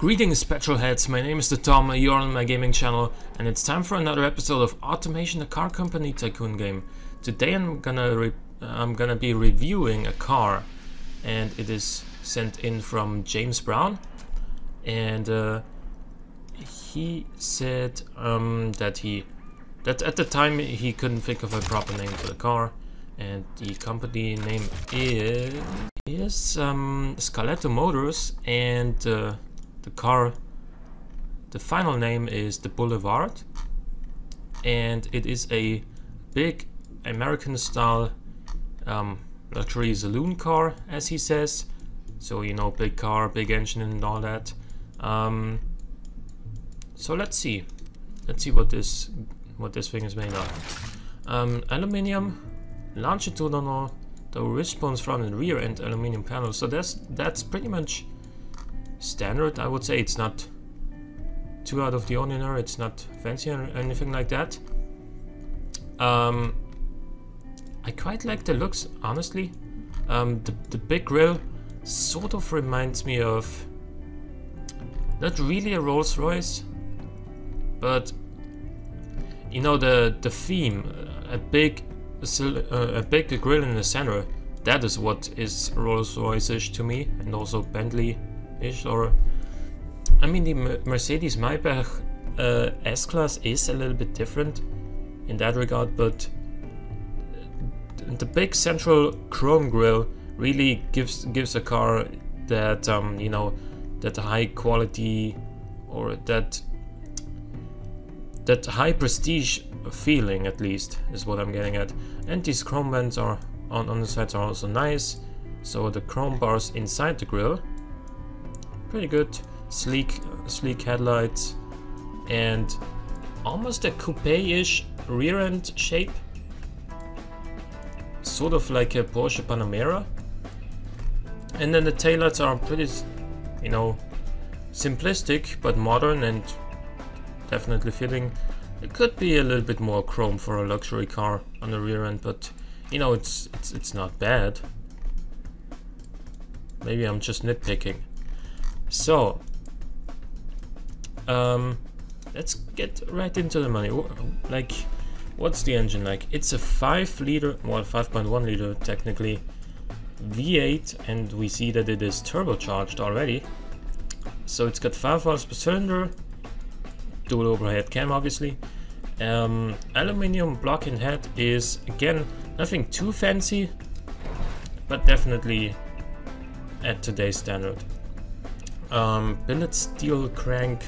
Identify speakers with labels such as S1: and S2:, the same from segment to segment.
S1: Greetings petrolheads, my name is the Tom, you're on my gaming channel, and it's time for another episode of Automation the Car Company Tycoon game. Today I'm gonna be reviewing a car, and it is sent in from James Brown, and he said that at the time he couldn't think of a proper name for the car, and the company name is Scarletto Motors, and the final name is the Boulevard, and it is a big American style luxury saloon car, as he says. So, you know, big car, big engine and all that. So let's see what this thing is made of. Aluminium, longitudinal, the response front and rear end aluminium panels. So that's pretty much standard, I would say. It's not too out of the ordinary, it's not fancy or anything like that. I quite like the looks, honestly. The big grille sort of reminds me of, not really a Rolls Royce, but you know, the theme, a big grille in the center. That is what is Rolls Royce-ish to me, and also Bentley-ish. Or, I mean, the Mercedes Maybach S-Class is a little bit different in that regard, but the big central chrome grille really gives a car that you know, that high quality, or that high prestige feeling, at least, is what I'm getting at. And these chrome bands are on the sides are also nice. So the chrome bars inside the grille, pretty good. Sleek headlights, and almost a coupe-ish rear end shape, sort of like a Porsche Panamera. And then the taillights are pretty, you know, simplistic but modern and definitely fitting. It could be a little bit more chrome for a luxury car on the rear end, but you know, it's not bad. Maybe I'm just nitpicking. So let's get right into the money. Like, what's the engine like? It's a 5 liter, well, 5.1 liter technically, V8, and we see that it is turbocharged already. So it's got 5 valves per cylinder, dual overhead cam, obviously. Aluminium block and head is, again, nothing too fancy, but definitely at today's standard. Billet steel crank,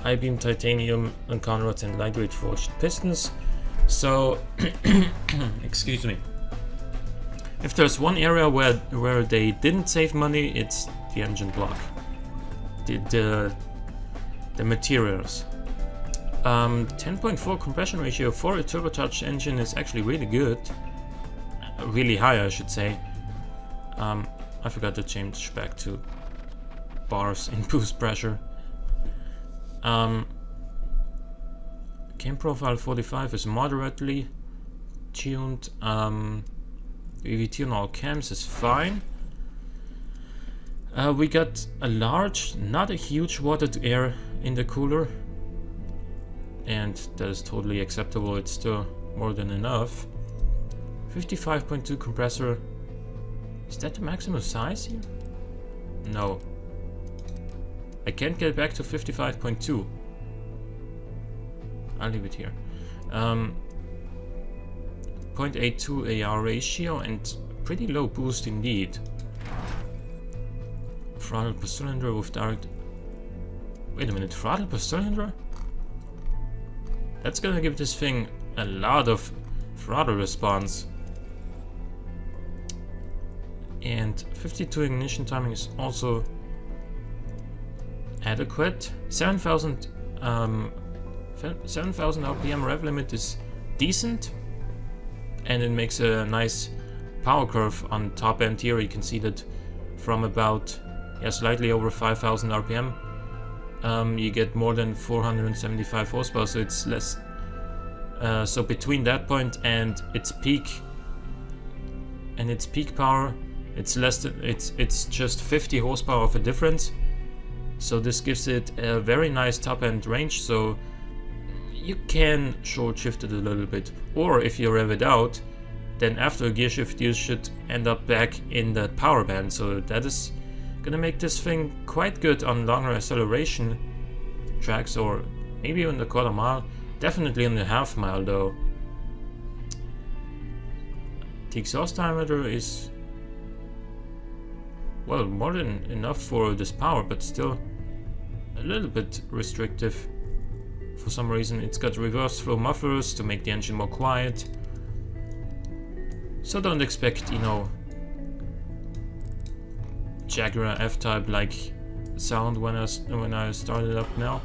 S1: high beam titanium and conrods, and lightweight forged pistons. So excuse me, if there's one area where they didn't save money, it's the engine block, the materials. 10.4 compression ratio for a turbocharged engine is actually really good, really high, I should say. I forgot to change back to bars in boost pressure. Cam profile 45 is moderately tuned. EVT on all cams is fine. We got a large, not a huge water to air in the cooler, and that is totally acceptable. It's still more than enough. 55.2 compressor. Is that the maximum size here? No. I can't get back to 55.2. I'll leave it here. 0.82 AR ratio and pretty low boost indeed. Throttle per cylinder with direct... Wait a minute, throttle per cylinder? That's gonna give this thing a lot of throttle response. And 52 ignition timing is also adequate. 7,000 RPM rev limit is decent, and it makes a nice power curve on top end here. You can see that from about, yeah, slightly over 5,000 RPM, you get more than 475 horsepower. So it's less. So between that point and its peak power, it's less than, it's just 50 horsepower of a difference. So this gives it a very nice top end range, so you can short shift it a little bit. Or if you rev it out, then after a gear shift you should end up back in that power band. So that is gonna make this thing quite good on longer acceleration tracks, or maybe on the quarter mile, definitely on the half mile though. The exhaust diameter is, well, more than enough for this power, but still a little bit restrictive. For some reason it's got reverse flow mufflers to make the engine more quiet. So don't expect, you know, Jaguar F-Type like sound when I start it up now.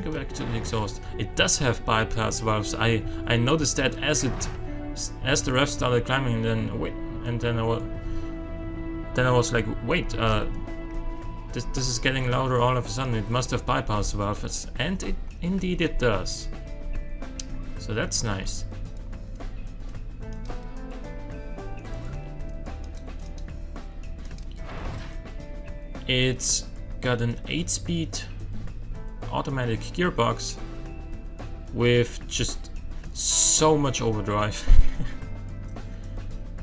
S1: Go back to the exhaust. It does have bypass valves. I noticed that as the revs started climbing, and then I was like, wait, this is getting louder all of a sudden. It must have bypass valves, and indeed it does. So that's nice. It's got an 8-speed automatic gearbox with just so much overdrive,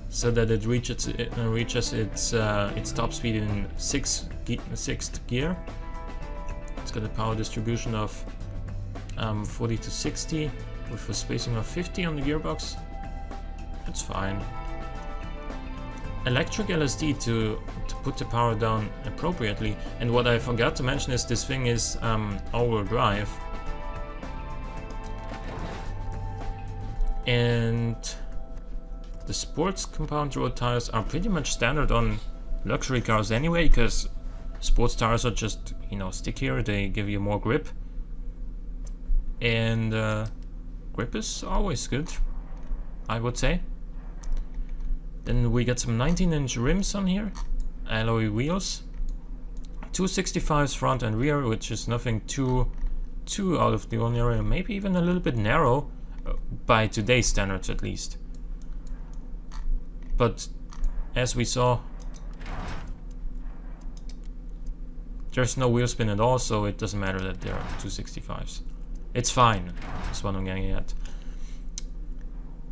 S1: so that it reaches its top speed in sixth gear. It's got a power distribution of 40 to 60 with a spacing of 50 on the gearbox. That's fine. Electric LSD to put the power down appropriately. And what I forgot to mention is this thing is all-wheel drive. And the sports compound road tires are pretty much standard on luxury cars anyway, because sports tires are just, you know, stickier, they give you more grip. And grip is always good, I would say. Then we got some 19-inch rims on here, alloy wheels, 265s front and rear, which is nothing too out of the ordinary, maybe even a little bit narrow, by today's standards at least. But as we saw, there's no wheel spin at all, so it doesn't matter that there are 265s. It's fine, that's what I'm getting at.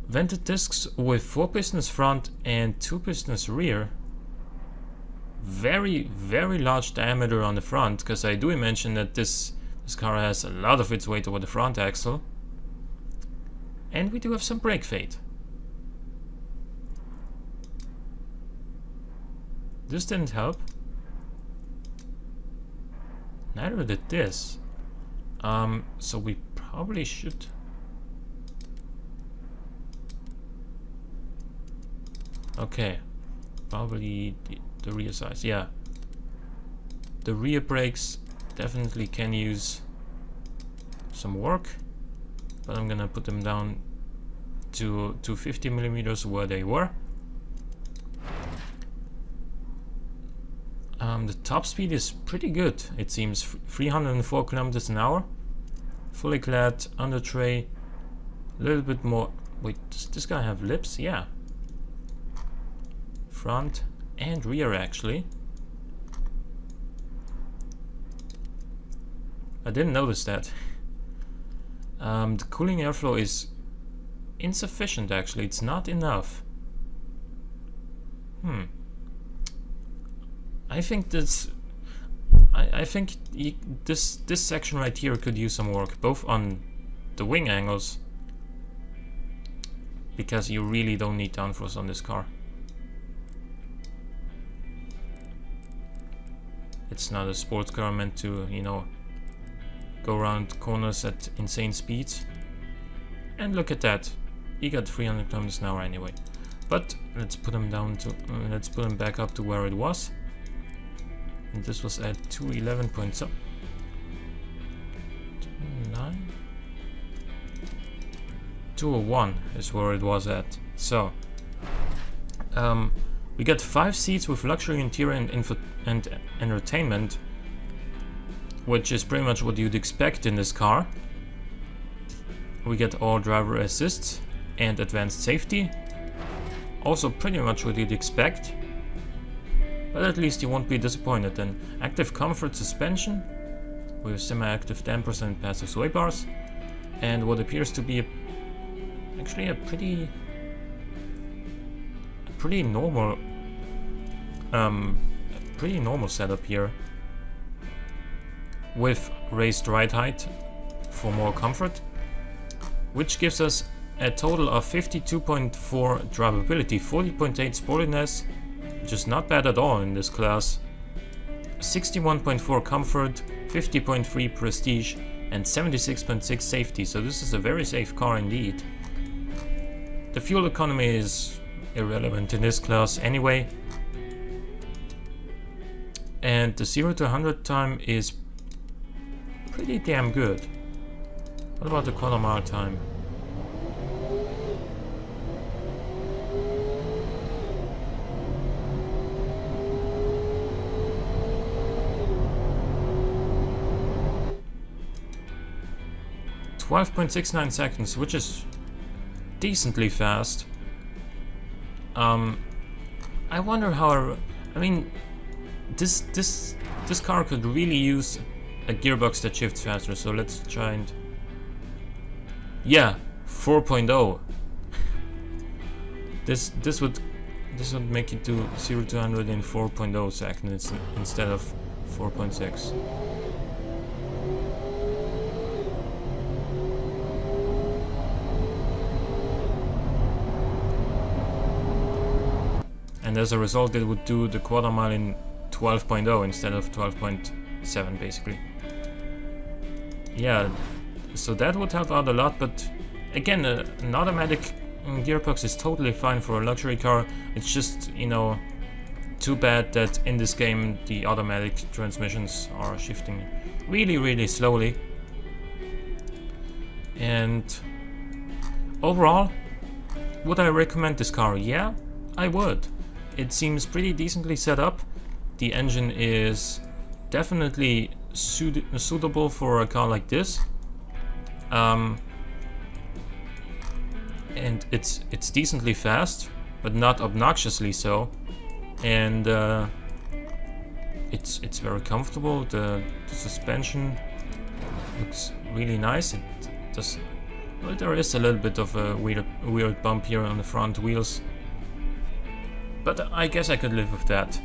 S1: Vented discs with 4 pistons front and 2 pistons rear. Very, very large diameter on the front, because I do mention that this car has a lot of its weight over the front axle. And we do have some brake fade. This didn't help. Neither did this. So we probably should... Okay, probably the rear size, yeah. The rear brakes definitely can use some work, but I'm gonna put them down to 50 millimeters where they were. The top speed is pretty good, it seems, 304 kilometers an hour. Fully clad, under tray, a little bit more. Wait, does this guy have lips? Yeah. Front and rear actually. I didn't notice that. The cooling airflow is insufficient actually, it's not enough. I think this this section right here could use some work, both on the wing angles, because you really don't need downforce on this car. It's not a sports car meant to, you know, go around corners at insane speeds. And look at that, he got 300 kilometers an hour anyway. But let's put him down to, let's put him back up to where it was. And this was at 211 points up. 201 is where it was at. So We get 5 seats with luxury interior and entertainment, which is pretty much what you'd expect in this car. We get all driver assists and advanced safety, also pretty much what you'd expect, but at least you won't be disappointed. And active comfort suspension with semi-active dampers and passive sway bars, and what appears to be actually a pretty normal setup here, with raised ride height for more comfort, which gives us a total of 52.4 drivability, 40.8 sportiness, which is not bad at all in this class, 61.4 comfort, 50.3 prestige, and 76.6 safety, so this is a very safe car indeed. The fuel economy is irrelevant in this class anyway, and the 0 to 100 time is pretty damn good. What about the quarter mile time? .69 seconds, which is decently fast. I wonder how. I mean, this car could really use a gearbox that shifts faster. So let's try and. Yeah, 4.0. This would make it to 0 to 100 in 4.0 seconds instead of 4.6. And as a result, it would do the quarter mile in 12.0 instead of 12.7 basically. Yeah, so that would help out a lot, but again, an automatic gearbox is totally fine for a luxury car. It's just, you know, too bad that in this game the automatic transmissions are shifting really, really slowly. And overall, would I recommend this car? Yeah, I would. It seems pretty decently set up. The engine is definitely suitable for a car like this. And it's decently fast, but not obnoxiously so. And it's very comfortable. The suspension looks really nice. It does. Well, there is a little bit of a weird bump here on the front wheels, but I guess I could live with that.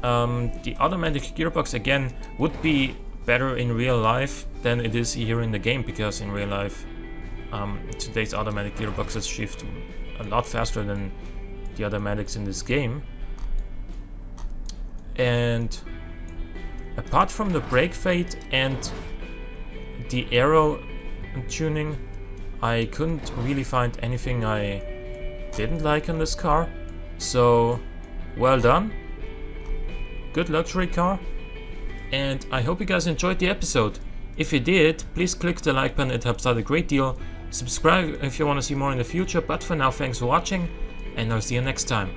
S1: The automatic gearbox again would be better in real life than it is here in the game, because in real life today's automatic gearboxes shift a lot faster than the automatics in this game. And apart from the brake fade and the aero tuning, I couldn't really find anything I didn't like on this car. So, well done. Good luxury car. And I hope you guys enjoyed the episode. If you did, please click the like button, it helps out a great deal. Subscribe if you want to see more in the future, but for now, thanks for watching, and I'll see you next time.